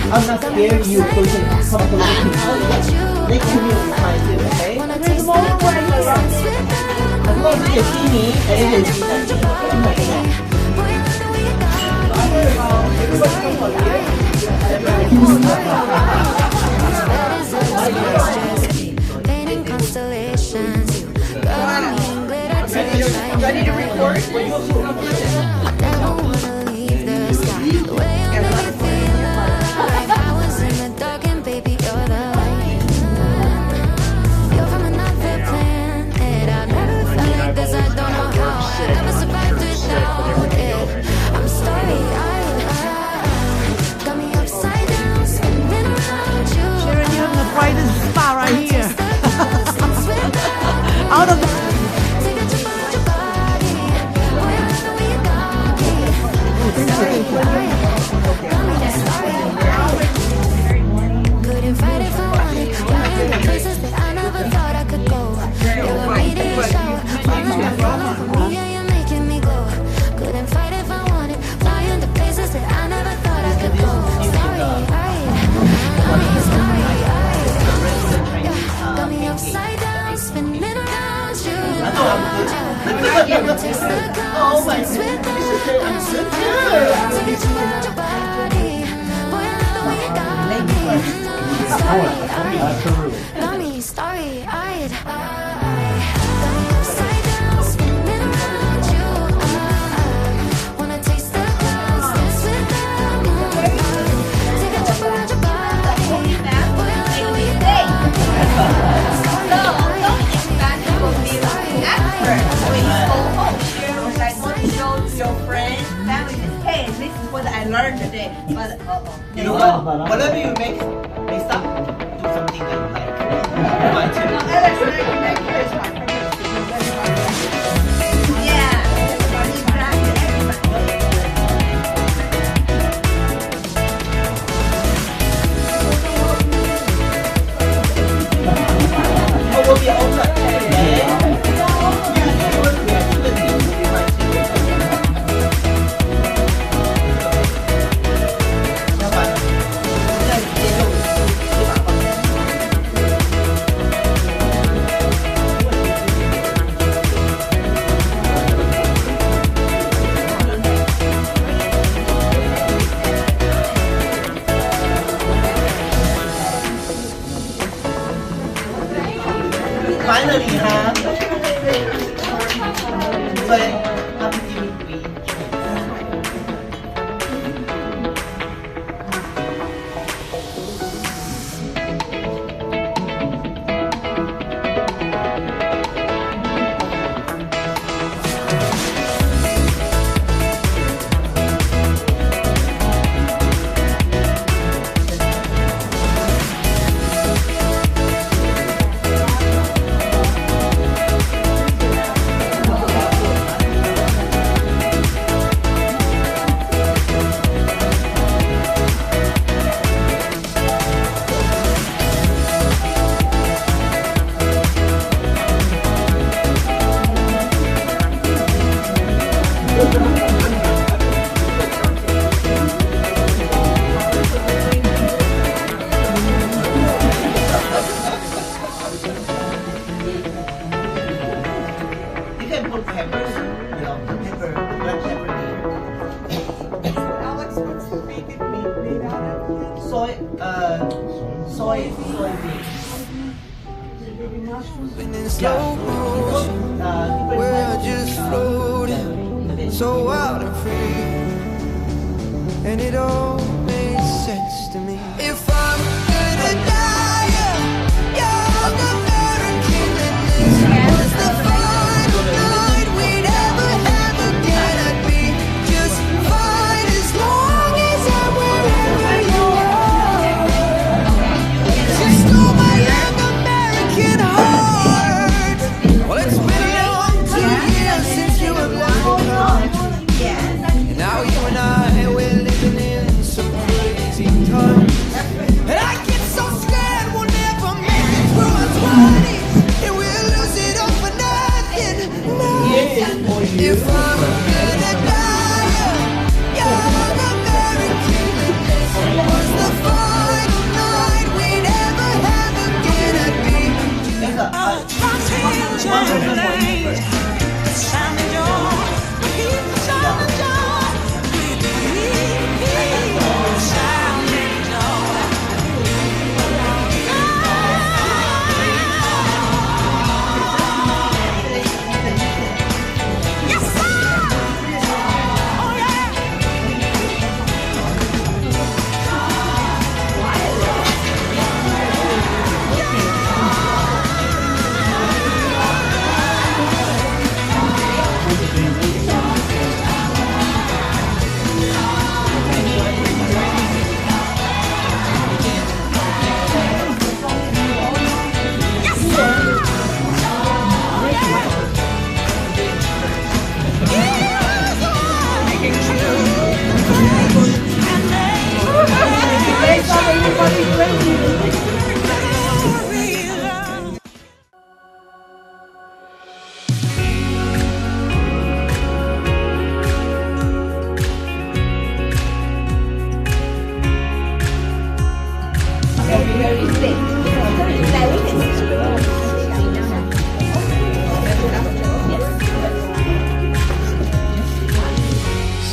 I'm not scared you so you can come to like they can be fine too, okay? There's a moment where I'm around. As long as you can see me and you can see that. Painting constellations. Do I need to record? I don't wanna leave the sky. The way you make me feel like I was in the dark and baby you're the light. You're from another planet. I've never felt like this. I don't know how I ever survived without it. I'm starry-eyed. Got me upside down, spinning around you. Sharon, you have the brightest star right here. Out of the couldn't fight if I wanted. Flying to places that I never thought I could go. You're a radiant shower. Follow me, yeah, you're making me go. Couldn't fight if I wanted. Flying to places that I never thought I could go. Starry-eyed, starry-eyed. Got me upside down, spinning around you. Taste the constant sweet love. I'm so tired. Take you around your body. Boy, I love the way you got me. Starry-eyed. Got me starry-eyed. Got me upside down, spinning around you. Wanna taste the constant sweet love. Take a trip around your body. Boy, I love the way you got me. Your friends, family, hey, this is what I learned today. But You know what? Whatever you make stuff, do something that you like. Want to? Will be over. Finally, huh? But happy to meet you. soybean. In slow motion, we're just floating, so wild and free, and it all makes sense to me. If I'm gonna die, you're the American, and this was the final night we'd ever have again. I'd be just fine as long as I'm wherever you are. You stole my young American heart. Well, it's been a long 2 years since you were gone. And now you and I, we're living in some crazy times.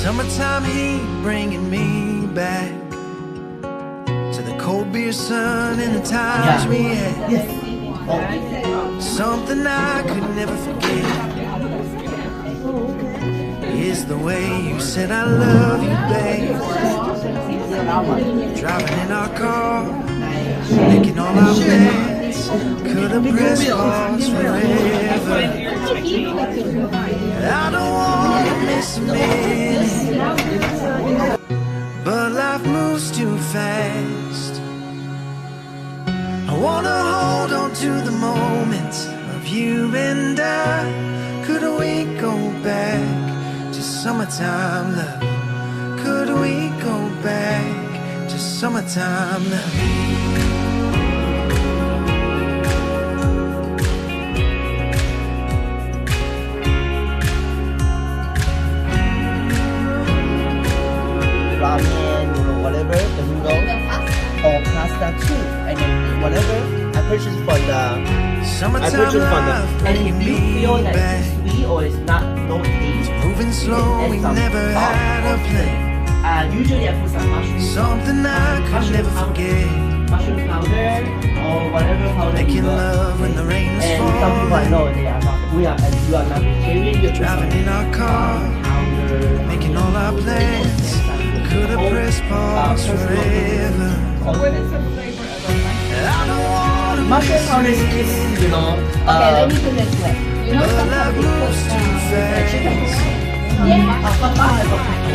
Summertime heat bringing me back to the cold beer sun and the times we had. Something I could never forget is the way you said I love you, babe. Driving in our car, making all our plans. Could have pressed pause forever. I don't wanna miss a minute, but life moves too fast. I wanna hold on to the moment of you and I. Could we go back to summertime love? Could we go back to summertime love? Ramen or whatever, the noodle or pasta too, and then whatever I purchased from the and if you feel that it's sweet or it's not, don't eat. Moving slow, we never had a plan. Usually I put some mushroom. Something I could never forget. Mushroom powder or whatever powder. Making love when the rain is and some people I falling. know they are not. You are not vegetarian. You Driving in our car, making all our plans. Could have pressed pause forever. I don't wanna Mushroom miss powder is, you know. Okay, let me put this way. You know but sometimes life we put moves too chicken. fast.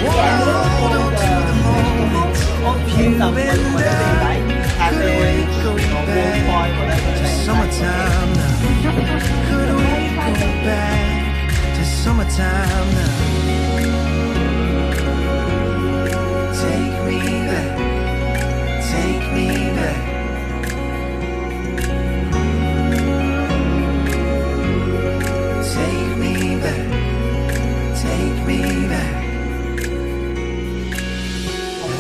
Yeah. Hold on to the moment of you and I. Could we go back to summertime now? Could we go back to summertime now? Take me back, take me back. Take me back, take me back.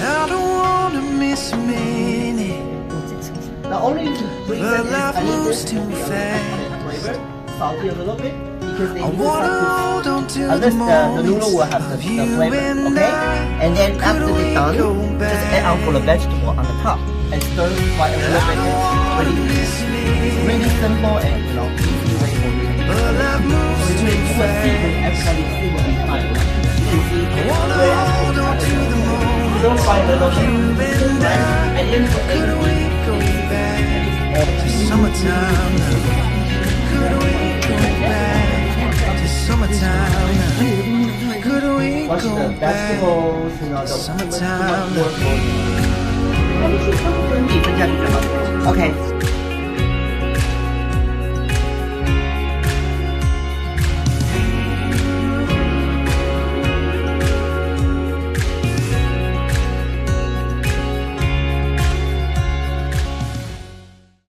I don't wanna miss a minute, The only reason but is life I need moves this too fast. flavor, salty a little bit, because they I use wanna some hold on to Unless the the moment noodle will have the of you flavor, and okay? I. And then after Could it's we done, go just add back? on for the vegetable on the top and stir fry a little bit. It's really simple and easy way for me. But life moves So too you can see fast. when everybody see what you find. You can see Wanna where hold on to the you moment don't fry a little of you bit, and right? I. And then for Could we go back to summertime now? Could we go back to summertime now? Could we watch go the back? vegetables, the Summertime. work for you. 分下去就好。OK。